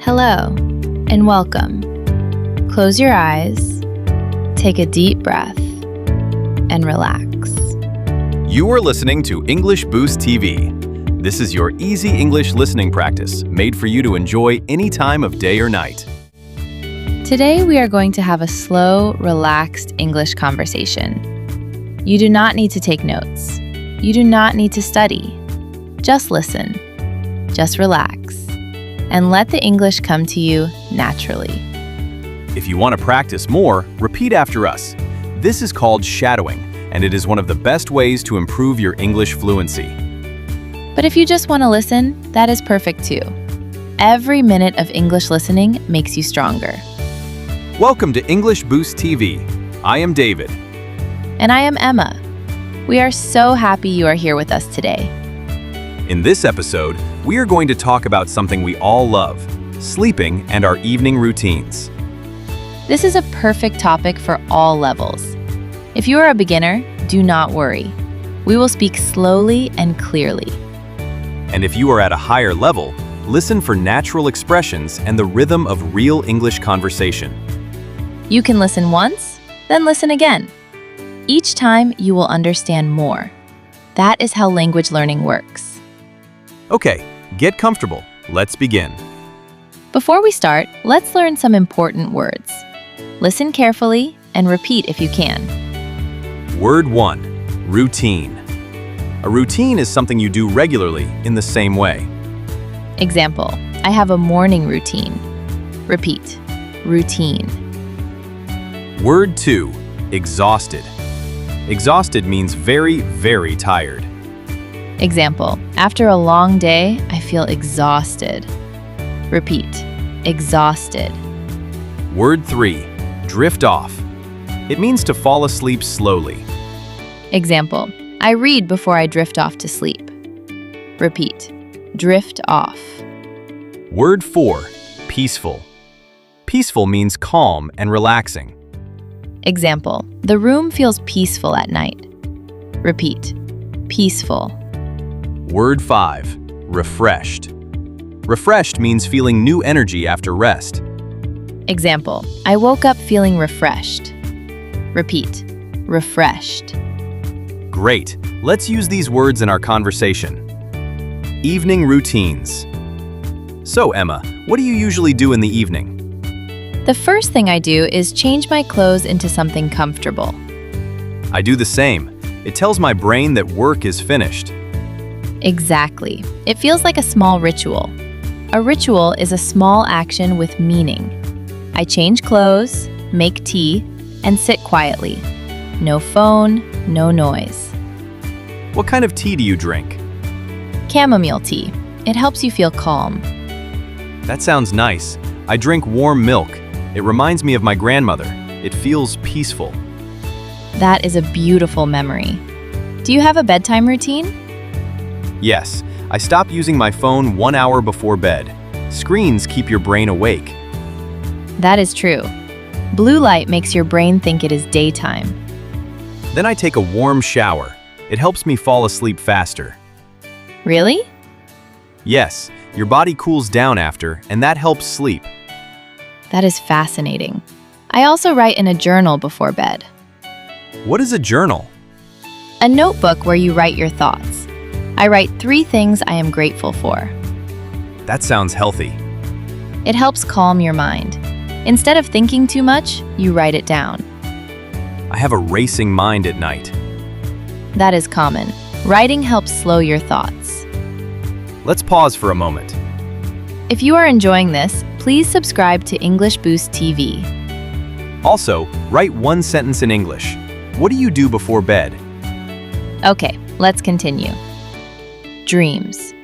Hello, and welcome. Close your eyes, take a deep breath, and relax. You are listening to English Boost TV. This is your easy English listening practice made for you to enjoy any time of day or night. Today we are going to have a slow, relaxed English conversation. You do not need to take notes. You do not need to study. Just listen. Just relax. And let the English come to you naturally. If you want to practice more, repeat after us. This is called shadowing, and it is one of the best ways to improve your English fluency. But if you just want to listen, that is perfect too. Every minute of English listening makes you stronger. Welcome to English Boost TV. I am David. And I am Emma. We are so happy you are here with us today. In this episode, we are going to talk about something we all love, sleeping and our evening routines. This is a perfect topic for all levels. If you are a beginner, do not worry. We will speak slowly and clearly. And if you are at a higher level, listen for natural expressions and the rhythm of real English conversation. You can listen once, then listen again. Each time you will understand more. That is how language learning works. Okay, get comfortable. Let's begin. Before we start, let's learn some important words. Listen carefully and repeat if you can. Word 1, routine. A routine is something you do regularly in the same way. Example, I have a morning routine. Repeat, routine. Word 2, exhausted. Exhausted means very, very tired. Example, after a long day, I feel exhausted. Repeat, exhausted. Word 3, drift off. It means to fall asleep slowly. Example, I read before I drift off to sleep. Repeat, drift off. Word 4, peaceful. Peaceful means calm and relaxing. Example, the room feels peaceful at night. Repeat, peaceful. Word 5, refreshed. Refreshed means feeling new energy after rest. Example, I woke up feeling refreshed. Repeat, refreshed. Great. Let's use these words in our conversation. Evening routines. So, Emma, what do you usually do in the evening? The first thing I do is change my clothes into something comfortable. I do the same. It tells my brain that work is finished. Exactly. It feels like a small ritual. A ritual is a small action with meaning. I change clothes, make tea, and sit quietly. No phone, no noise. What kind of tea do you drink? Chamomile tea. It helps you feel calm. That sounds nice. I drink warm milk. It reminds me of my grandmother. It feels peaceful. That is a beautiful memory. Do you have a bedtime routine? Yes, I stop using my phone 1 hour before bed. Screens keep your brain awake. That is true. Blue light makes your brain think it is daytime. Then I take a warm shower. It helps me fall asleep faster. Really? Yes, your body cools down after, and that helps sleep. That is fascinating. I also write in a journal before bed. What is a journal? A notebook where you write your thoughts. I write 3 things I am grateful for. That sounds healthy. It helps calm your mind. Instead of thinking too much, you write it down. I have a racing mind at night. That is common. Writing helps slow your thoughts. Let's pause for a moment. If you are enjoying this, please subscribe to English Boost TV. Also, write 1 sentence in English. What do you do before bed? Okay, let's continue. Dreams.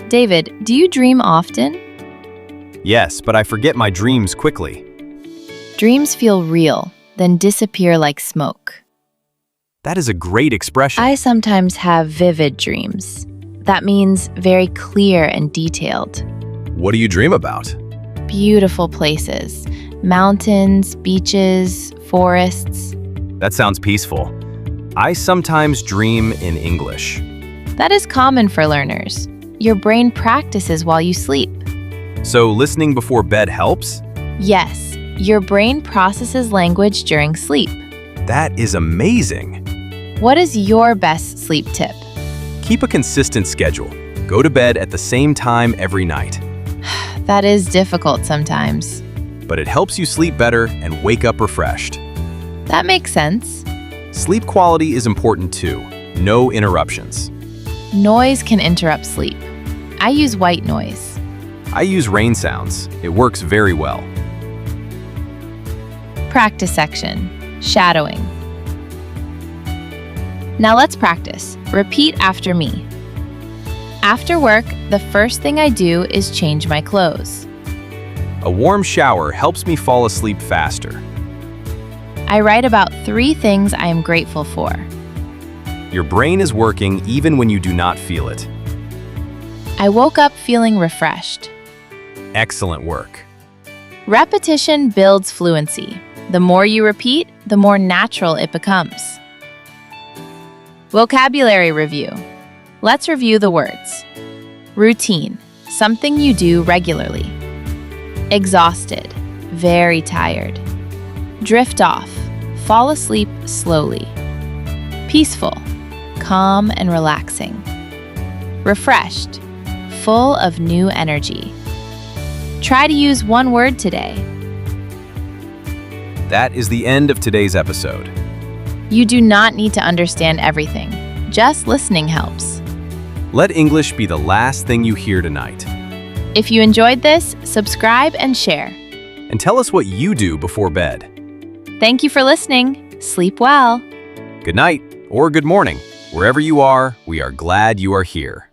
David, do you dream often? Yes, but I forget my dreams quickly. Dreams feel real, then disappear like smoke. That is a great expression. I sometimes have vivid dreams. That means very clear and detailed. What do you dream about? Beautiful places, mountains, beaches, forests. That sounds peaceful. I sometimes dream in English. That is common for learners. Your brain practices while you sleep. So listening before bed helps? Yes, your brain processes language during sleep. That is amazing. What is your best sleep tip? Keep a consistent schedule. Go to bed at the same time every night. That is difficult sometimes. But it helps you sleep better and wake up refreshed. That makes sense. Sleep quality is important too. No interruptions. Noise can interrupt sleep. I use white noise. I use rain sounds. It works very well. Practice section. Shadowing. Now let's practice. Repeat after me. After work, the first thing I do is change my clothes. A warm shower helps me fall asleep faster. I write about 3 things I am grateful for. Your brain is working even when you do not feel it. I woke up feeling refreshed. Excellent work. Repetition builds fluency. The more you repeat, the more natural it becomes. Vocabulary review. Let's review the words. Routine, something you do regularly. Exhausted, very tired. Drift off, fall asleep slowly. Peaceful, calm and relaxing. Refreshed, full of new energy. Try to use one word today. That is the end of today's episode. You do not need to understand everything. Just listening helps. Let English be the last thing you hear tonight. If you enjoyed this, subscribe and share. And tell us what you do before bed. Thank you for listening. Sleep well. Good night or good morning. Wherever you are, we are glad you are here.